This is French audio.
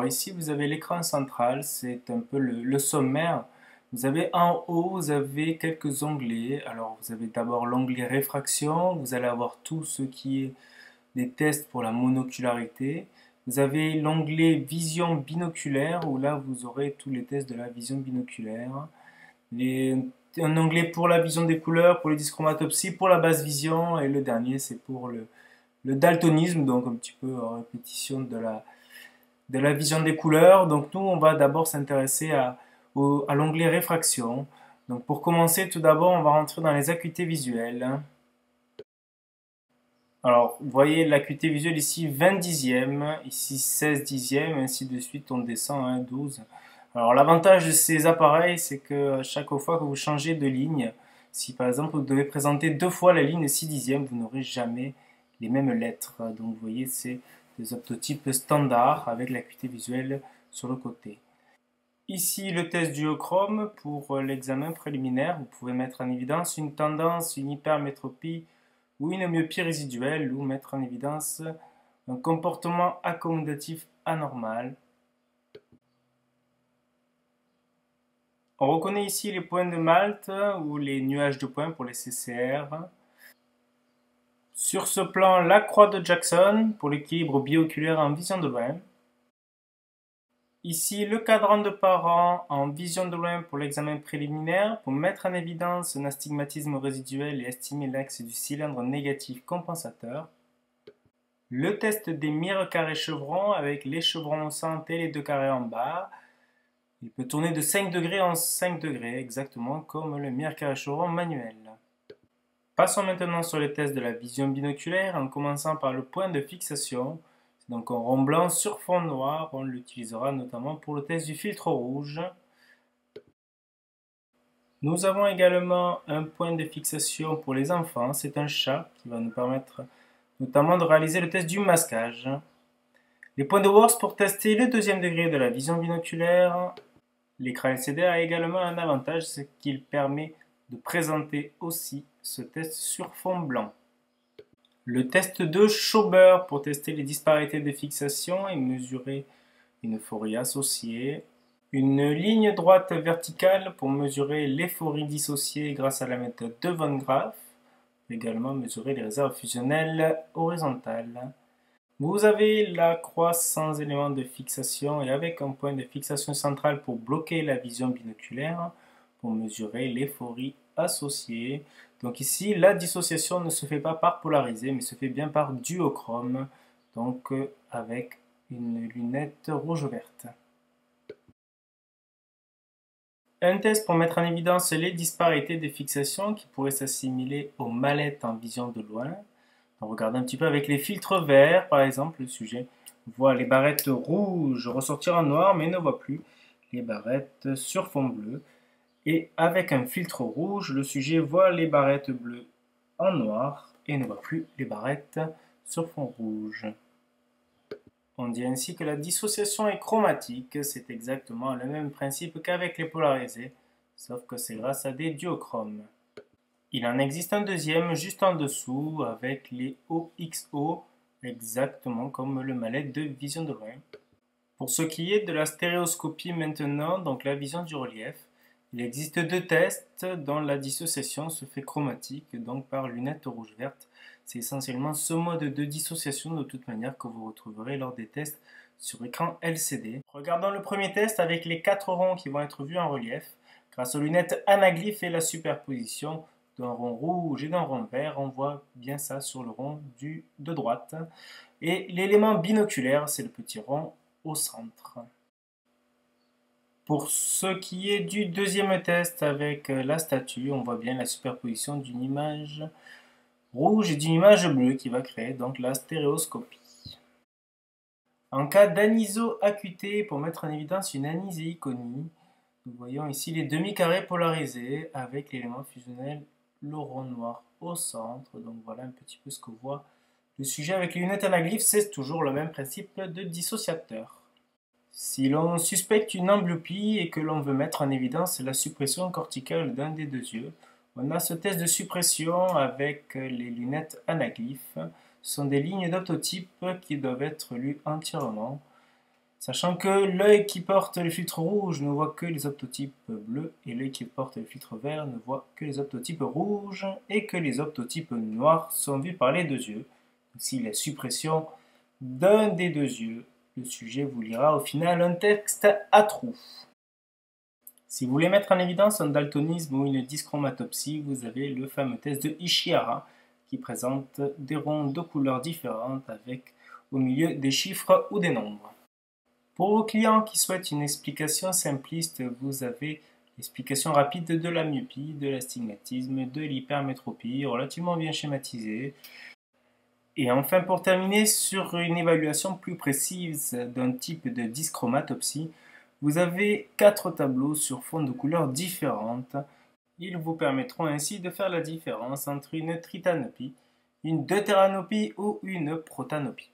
ici vous avez l'écran central, c'est un peu le sommaire. Vous avez en haut, vous avez quelques onglets. Alors vous avez d'abord l'onglet réfraction, vous allez avoir tout ce qui est des tests pour la monocularité. Vous avez l'onglet vision binoculaire où là vous aurez tous les tests de la vision binoculaire. Un onglet pour la vision des couleurs, pour les dyschromatopsies, pour la basse vision et le dernier c'est pour le daltonisme, donc un petit peu en répétition de la vision des couleurs. Donc nous, on va d'abord s'intéresser à l'onglet réfraction. Donc pour commencer, tout d'abord, on va rentrer dans les acuités visuelles. Alors, vous voyez l'acuité visuelle ici 20 dixièmes, ici 16 dixièmes, ainsi de suite, on descend à 12. Alors l'avantage de ces appareils, c'est que chaque fois que vous changez de ligne, si par exemple vous devez présenter deux fois la ligne 6 dixièmes, vous n'aurez jamais les mêmes lettres. Donc vous voyez, c'est des optotypes standards avec l'acuité visuelle sur le côté. Ici, le test duochrome pour l'examen préliminaire. Vous pouvez mettre en évidence une tendance, une hypermétropie ou une myopie résiduelle ou mettre en évidence un comportement accommodatif anormal. On reconnaît ici les points de Malte ou les nuages de points pour les CCR. Sur ce plan, la croix de Jackson pour l'équilibre bioculaire en vision de loin. Ici, le cadran de parent en vision de loin pour l'examen préliminaire pour mettre en évidence un astigmatisme résiduel et estimer l'axe du cylindre négatif compensateur. Le test des mires carrés chevrons avec les chevrons au centre et les deux carrés en bas. Il peut tourner de 5 degrés en 5 degrés, exactement comme le mire carré chevron manuel. Passons maintenant sur les tests de la vision binoculaire en commençant par le point de fixation. C'est donc un rond blanc sur fond noir, on l'utilisera notamment pour le test du filtre rouge. Nous avons également un point de fixation pour les enfants, c'est un chat qui va nous permettre notamment de réaliser le test du masquage. Les points de Worst pour tester le deuxième degré de la vision binoculaire. L'écran LCD a également un avantage, c'est qu'il permet de présenter aussi ce test sur fond blanc. Le test de Schober pour tester les disparités de fixation et mesurer une phorie associée. Une ligne droite verticale pour mesurer l'éphorie dissociée grâce à la méthode de Von Graf. Également mesurer les réserves fusionnelles horizontales. Vous avez la croix sans élément de fixation et avec un point de fixation central pour bloquer la vision binoculaire, pour mesurer l'éphorie associée. Donc ici, la dissociation ne se fait pas par polarisé, mais se fait bien par duochrome, donc avec une lunette rouge-verte. Un test pour mettre en évidence les disparités de fixation qui pourraient s'assimiler aux mallettes en vision de loin. On regarde un petit peu avec les filtres verts, par exemple, le sujet voit les barrettes rouges ressortir en noir, mais ne voit plus les barrettes sur fond bleu. Et avec un filtre rouge, le sujet voit les barrettes bleues en noir et ne voit plus les barrettes sur fond rouge. On dit ainsi que la dissociation est chromatique, c'est exactement le même principe qu'avec les polarisés, sauf que c'est grâce à des duochromes. Il en existe un deuxième juste en dessous avec les OXO, exactement comme le mallette de vision de loin. Pour ce qui est de la stéréoscopie maintenant, donc la vision du relief, il existe deux tests dont la dissociation se fait chromatique, donc par lunettes rouge-verte. C'est essentiellement ce mode de dissociation de toute manière que vous retrouverez lors des tests sur écran LCD. Regardons le premier test avec les 4 ronds qui vont être vus en relief. Grâce aux lunettes anaglyphes et la superposition d'un rond rouge et d'un rond vert, on voit bien ça sur le rond de droite. Et l'élément binoculaire, c'est le petit rond au centre. Pour ce qui est du deuxième test avec la statue, on voit bien la superposition d'une image rouge et d'une image bleue qui va créer donc la stéréoscopie. En cas d'anisoacuité, pour mettre en évidence une aniséiconie, nous voyons ici les demi-carrés polarisés avec l'élément fusionnel, le rond noir au centre. Donc voilà un petit peu ce que voit le sujet avec les lunettes anaglyphes, c'est toujours le même principe de dissociateur. Si l'on suspecte une amblyopie et que l'on veut mettre en évidence la suppression corticale d'un des deux yeux, on a ce test de suppression avec les lunettes anaglyphes. Ce sont des lignes d'optotype qui doivent être lues entièrement. Sachant que l'œil qui porte le filtre rouge ne voit que les optotypes bleus et l'œil qui porte le filtre vert ne voit que les optotypes rouges et que les optotypes noirs sont vus par les deux yeux. Si la suppression d'un des deux yeux, le sujet vous lira au final un texte à trous. Si vous voulez mettre en évidence un daltonisme ou une dyschromatopsie, vous avez le fameux test de Ishihara qui présente des ronds de couleurs différentes avec au milieu des chiffres ou des nombres. Pour vos clients qui souhaitent une explication simpliste, vous avez l'explication rapide de la myopie, de l'astigmatisme, de l'hypermétropie, relativement bien schématisée. Et enfin, pour terminer, sur une évaluation plus précise d'un type de dyschromatopsie, vous avez 4 tableaux sur fond de couleurs différentes. Ils vous permettront ainsi de faire la différence entre une tritanopie, une deutéranopie ou une protanopie.